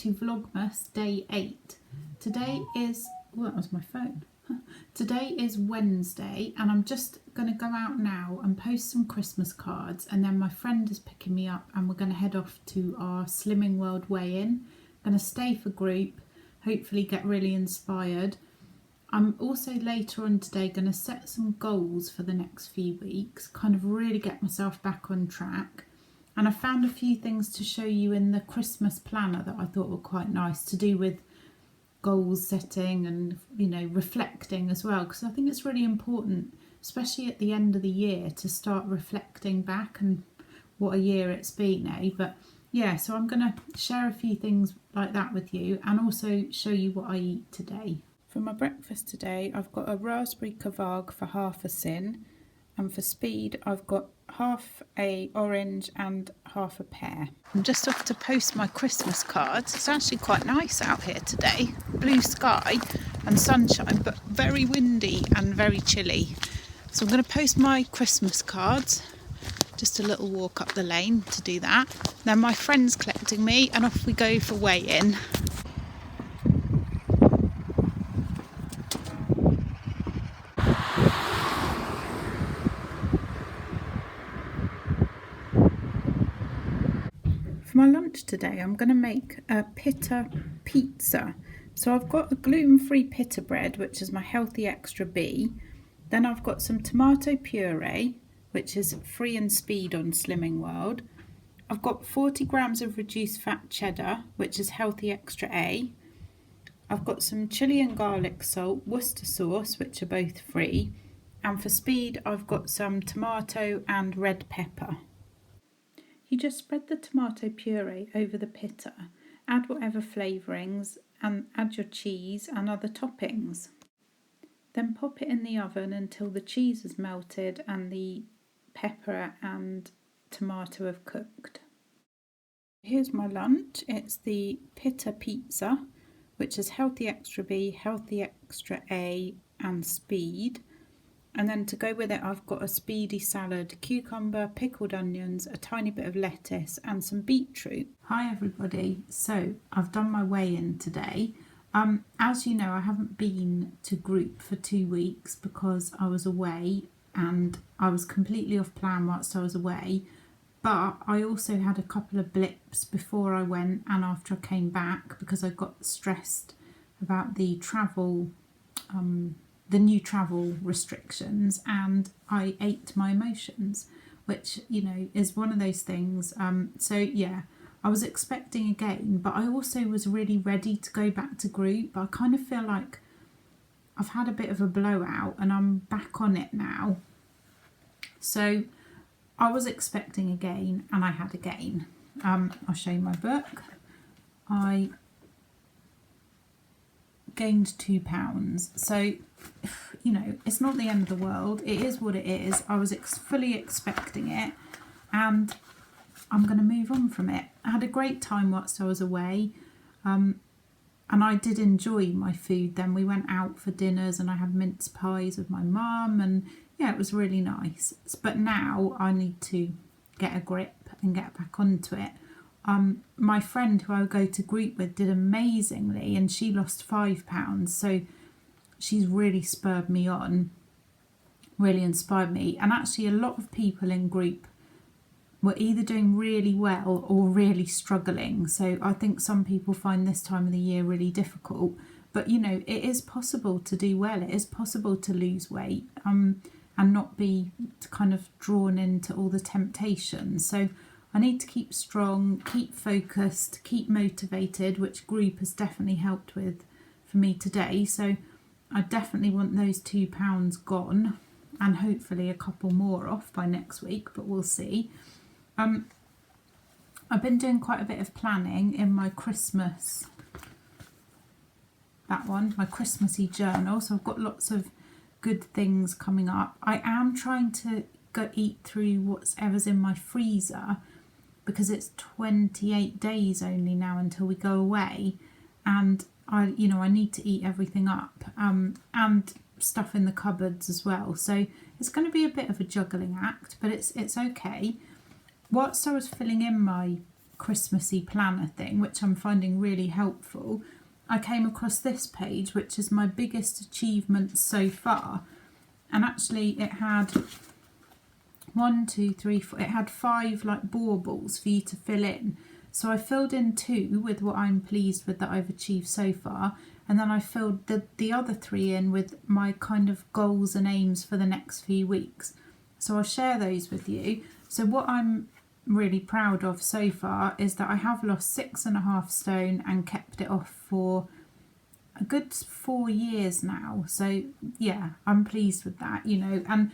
to Vlogmas day 8. Today is, well, that was my phone. Today is Wednesday and I'm just going to go out now and post some Christmas cards, and then my friend is picking me up and we're going to head off to our Slimming World weigh-in. Going to stay for group, hopefully get really inspired. I'm also later on today going to set some goals for the next few weeks, kind of really get myself back on track. And I found a few things to show you in the Christmas planner that I thought were quite nice to do with goals setting and, you know, reflecting as well, because I think it's really important, especially at the end of the year, to start reflecting back and what a year it's been, eh? But yeah, so I'm going to share a few things like that with you and also show you what I eat today. For my breakfast today, I've got a raspberry kvarg for half a sin, and for speed I've got half a orange and half a pear. I'm just off to post my Christmas cards. It's actually quite nice out here today. Blue sky and sunshine, but very windy and very chilly. So I'm going to post my Christmas cards. Just a little walk up the lane to do that. Then my friend's collecting me and off we go for weigh-in. For my lunch today, I'm going to make a pita pizza. So I've got a gluten-free pita bread, which is my healthy extra B. Then I've got some tomato puree, which is free and speed on Slimming World. I've got 40 grams of reduced fat cheddar, which is healthy extra A. I've got some chili and garlic salt, Worcester sauce, which are both free. And for speed, I've got some tomato and red pepper. You just spread the tomato puree over the pita, add whatever flavourings and add your cheese and other toppings. Then pop it in the oven until the cheese is melted and the pepper and tomato have cooked. Here's my lunch. It's the pita pizza, which is healthy extra B, healthy extra A and speed. And then to go with it, I've got a speedy salad, cucumber, pickled onions, a tiny bit of lettuce and some beetroot. Hi everybody. So I've done my weigh-in today. As you know, I haven't been to group for 2 weeks because I was away and I was completely off plan whilst I was away. But I also had a couple of blips before I went and after I came back because I got stressed about the travel, the new travel restrictions, and I ate my emotions, which, you know, is one of those things. So yeah, I was expecting a gain, but I also was really ready to go back to group. I kind of feel like I've had a bit of a blowout and I'm back on it now. So I was expecting a gain and I had a gain. I'll show you my book. I gained 2 pounds. So, you know, it's not the end of the world. It is what it is. I was fully expecting it and I'm going to move on from it. I had a great time whilst I was away, and I did enjoy my food. Then we went out for dinners and I had mince pies with my mum, and yeah, it was really nice. But now I need to get a grip and get back onto it. My friend who I go to group with did amazingly and she lost 5 pounds, so she's really spurred me on, really inspired me. And actually a lot of people in group were either doing really well or really struggling, so I think some people find this time of the year really difficult. But you know, it is possible to do well, it is possible to lose weight and not be kind of drawn into all the temptations. So I need to keep strong, keep focused, keep motivated, which group has definitely helped with for me today. So I definitely want those 2 pounds gone and hopefully a couple more off by next week, but we'll see. I've been doing quite a bit of planning in my Christmas, my Christmassy journal. So I've got lots of good things coming up. I am trying to eat through whatever's in my freezer because it's 28 days only now until we go away, and I need to eat everything up, and stuff in the cupboards as well. So it's going to be a bit of a juggling act, but it's okay. Whilst I was filling in my Christmassy planner thing, which I'm finding really helpful, I came across this page, which is my biggest achievement so far. And actually it had 1, 2, 3, 4, it had 5 like baubles for you to fill in. So I filled in 2 with what I'm pleased with that I've achieved so far, and then I filled the other 3 in with my kind of goals and aims for the next few weeks. So I'll share those with you. So what I'm really proud of so far is that I have lost 6.5 stone and kept it off for a good 4 years now. So yeah, I'm pleased with that, you know. And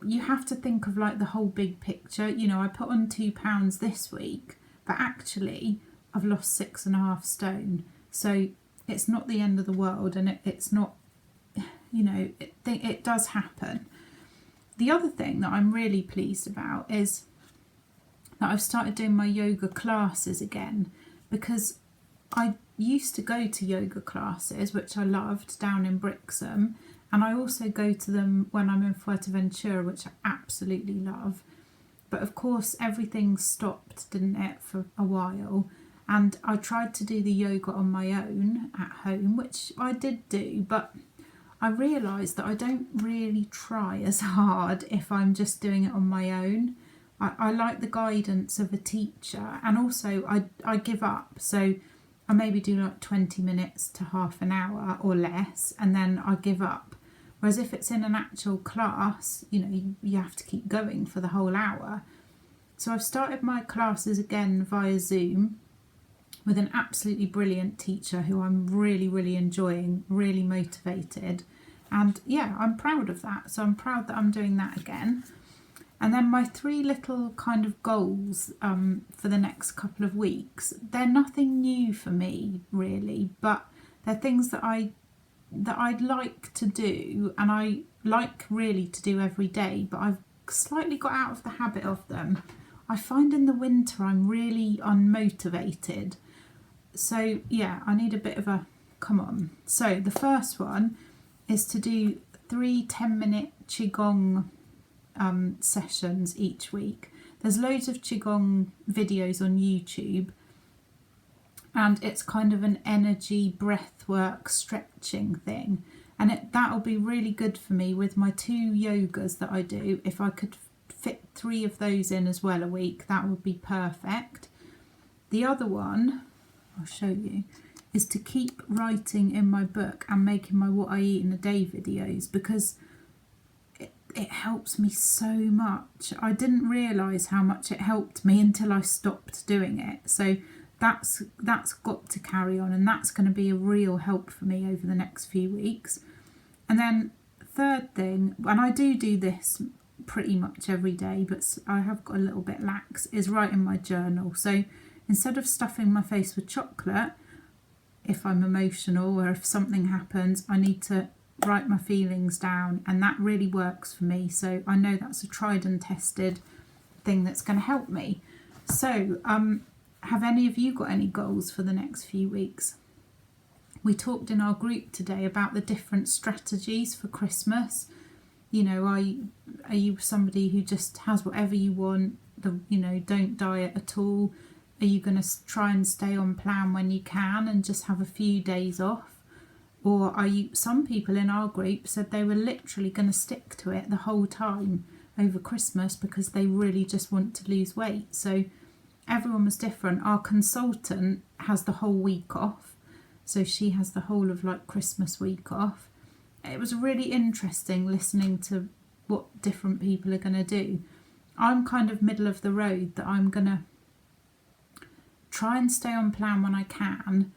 you have to think of like the whole big picture. You know, I put on £2 this week, but actually I've lost 6.5 stone. So it's not the end of the world, and it's not, you know, it does happen. The other thing that I'm really pleased about is that I've started doing my yoga classes again, because I used to go to yoga classes, which I loved, down in Brixham, and I also go to them when I'm in Fuerteventura, which I absolutely love. But of course everything stopped, didn't it, for a while, and I tried to do the yoga on my own at home, which I did do, but I realised that I don't really try as hard if I'm just doing it on my own. I like the guidance of a teacher, and also I give up. So I maybe do like 20 minutes to half an hour or less, and then I give up. Whereas if it's in an actual class, you know, you have to keep going for the whole hour. So I've started my classes again via Zoom with an absolutely brilliant teacher who I'm really, really enjoying, really motivated. And yeah, I'm proud of that. So I'm proud that I'm doing that again. And then my 3 little kind of goals for the next couple of weeks, they're nothing new for me really, but they're things that I'd like to do, and I like really to do every day, but I've slightly got out of the habit of them. I find in the winter I'm really unmotivated. So yeah, I need a bit of a come on. So the first one is to do 3 10-minute Qigong sessions each week. There's loads of Qigong videos on YouTube, and it's kind of an energy breathwork stretching thing, and that'll be really good for me with my 2 yogas that I do. If I could fit 3 of those in as well a week, that would be perfect. The other one I'll show you is to keep writing in my book and making my what I eat in a day videos, because it helps me so much. I didn't realise how much it helped me until I stopped doing it. So that's got to carry on, and that's going to be a real help for me over the next few weeks. And then third thing, and I do this pretty much every day, but I have got a little bit lax, is writing my journal. So instead of stuffing my face with chocolate, if I'm emotional or if something happens, I need to write my feelings down, and that really works for me. So I know that's a tried and tested thing that's going to help me. So have any of you got any goals for the next few weeks? We talked in our group today about the different strategies for Christmas. You know, are you somebody who just has whatever you want, don't diet at all? Are you going to try and stay on plan when you can and just have a few days off? Or are you, some people in our group said they were literally going to stick to it the whole time over Christmas because they really just want to lose weight. So everyone was different. Our consultant has the whole week off, so she has the whole of like Christmas week off. It was really interesting listening to what different people are going to do. I'm kind of middle of the road, that I'm going to try and stay on plan when I can,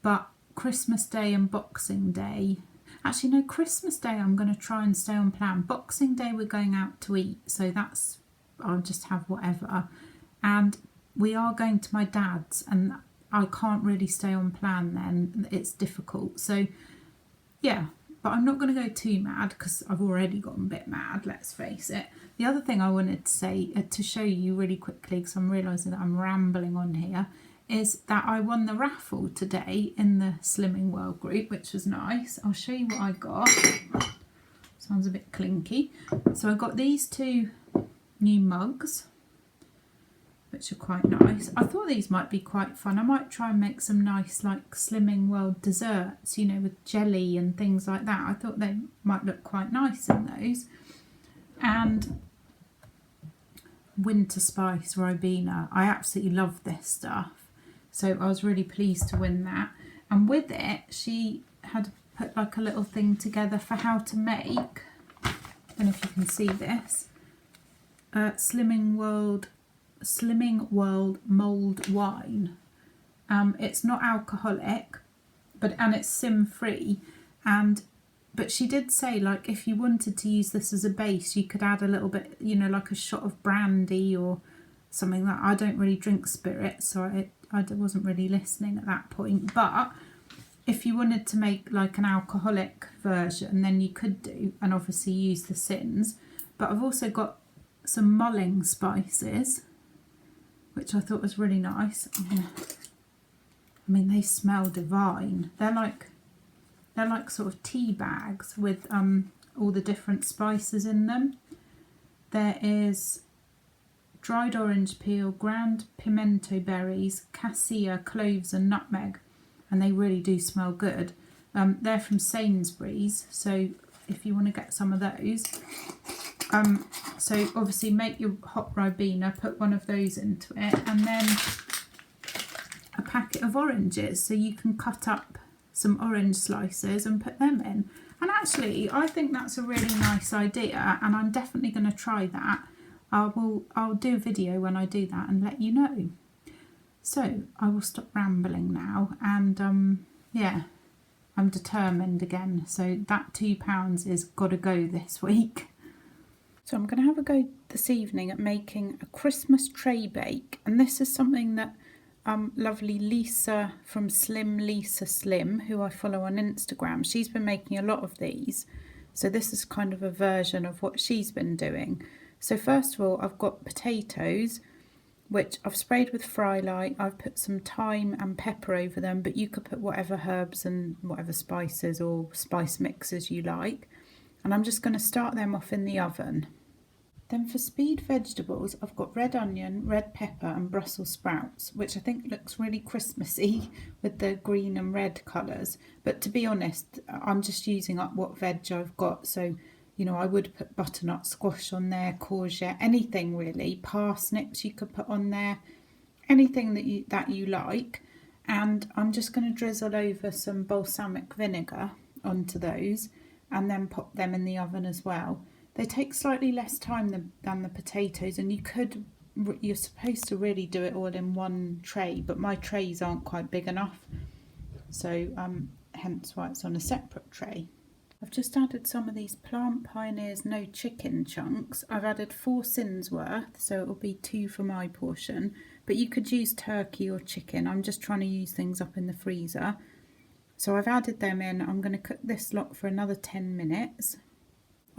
but Christmas Day and Boxing Day, actually no, Christmas Day I'm going to try and stay on plan. Boxing Day we're going out to eat, so that's, I'll just have whatever. And we are going to my dad's, and I can't really stay on plan then, it's difficult. So yeah, but I'm not going to go too mad because I've already gotten a bit mad, let's face it. The other thing I wanted to say, to show you really quickly, because I'm realising that I'm rambling on here, is that I won the raffle today in the Slimming World group, which was nice. I'll show you what I got. Sounds a bit clinky. So I got these 2 new mugs. which are quite nice. I thought these might be quite fun. I might try and make some nice like Slimming World desserts, you know, with jelly and things like that. I thought they might look quite nice in those. And winter spice Ribena. I absolutely love this stuff. So I was really pleased to win that. And with it, she had put like a little thing together for how to make, I don't know if you can see this, Slimming World mulled wine. It's not alcoholic, and it's sim-free, but she did say, like, if you wanted to use this as a base, you could add a little bit, you know, like a shot of brandy or something. Like, I don't really drink spirits, so I wasn't really listening at that point. But if you wanted to make like an alcoholic version, then you could do, and obviously use the sins. But I've also got some mulling spices, which I thought was really nice. I mean, they smell divine. They're like sort of tea bags with all the different spices in them. There is dried orange peel, ground pimento berries, cassia, cloves and nutmeg, and they really do smell good. They're from Sainsbury's, so if you want to get some of those. So obviously make your hot Ribena, put one of those into it, and then a packet of oranges, so you can cut up some orange slices and put them in. And actually I think that's a really nice idea, and I'm definitely going to try that. I'll do a video when I do that and let you know. So I will stop rambling now, and yeah, I'm determined again, so that £2 is gotta go this week. So I'm going to have a go this evening at making a Christmas tray bake, and this is something that lovely Lisa from Lisa Slim, who I follow on Instagram, she's been making a lot of these. So this is kind of a version of what she's been doing. So first of all, I've got potatoes, which I've sprayed with Fry Light. I've put some thyme and pepper over them, but you could put whatever herbs and whatever spices or spice mixes you like. And I'm just going to start them off in the oven. Then for speed vegetables, I've got red onion, red pepper and Brussels sprouts, which I think looks really Christmassy with the green and red colours. But to be honest, I'm just using up what veg I've got. So, you know, I would put butternut squash on there, courgette, anything really. Parsnips you could put on there, anything that you like. And I'm just going to drizzle over some balsamic vinegar onto those and then pop them in the oven as well. They take slightly less time than the potatoes, and you're supposed to really do it all in one tray, but my trays aren't quite big enough, so hence why it's on a separate tray. I've just added some of these Plant Pioneers no chicken chunks. I've added 4 sins worth, so it'll be 2 for my portion, but you could use turkey or chicken. I'm just trying to use things up in the freezer. So I've added them in. I'm going to cook this lot for another 10 minutes.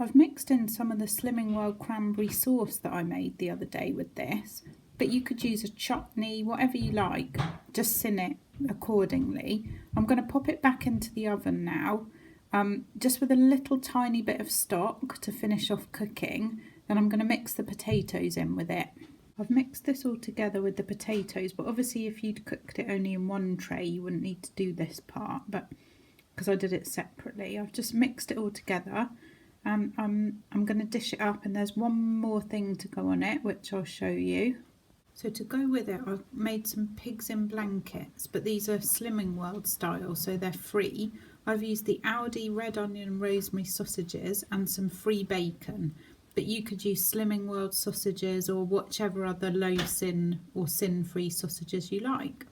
I've mixed in some of the Slimming World cranberry sauce that I made the other day with this, but you could use a chutney, whatever you like, just sin it accordingly. I'm going to pop it back into the oven now, just with a little tiny bit of stock to finish off cooking. Then I'm going to mix the potatoes in with it. I've mixed this all together with the potatoes, but obviously if you'd cooked it only in one tray you wouldn't need to do this part, but because I did it separately, I've just mixed it all together. I'm going to dish it up, and there's one more thing to go on it, which I'll show you. So to go with it, I've made some pigs in blankets, but these are Slimming World style, so they're free. I've used the Aldi red onion and rosemary sausages and some free bacon, but you could use Slimming World sausages or whichever other low sin or sin free sausages you like.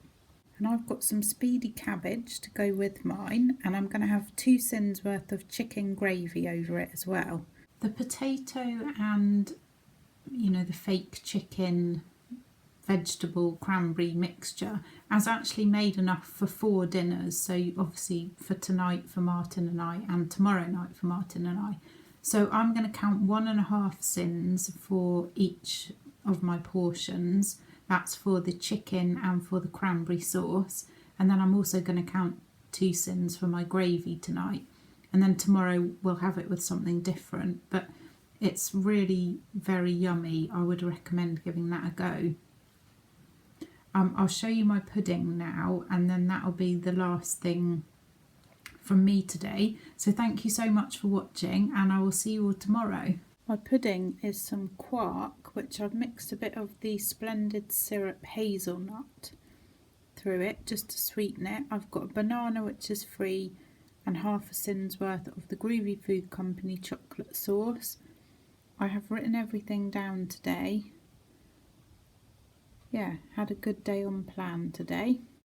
And I've got some speedy cabbage to go with mine, and I'm going to have 2 sins worth of chicken gravy over it as well. The potato and, you know, the fake chicken vegetable cranberry mixture has actually made enough for 4 dinners. So obviously for tonight for Martin and I, and tomorrow night for Martin and I. So I'm going to count 1.5 sins for each of my portions. That's for the chicken and for the cranberry sauce. And then I'm also going to count 2 sins for my gravy tonight. And then tomorrow we'll have it with something different. But it's really very yummy. I would recommend giving that a go. I'll show you my pudding now, and then that'll be the last thing from me today. So thank you so much for watching, and I will see you all tomorrow. My pudding is some quark, which I've mixed a bit of the Splendid Syrup hazelnut through it just to sweeten it. I've got a banana which is free and half a sin's worth of the Groovy Food Company chocolate sauce. I have written everything down today. Yeah, had a good day on plan today.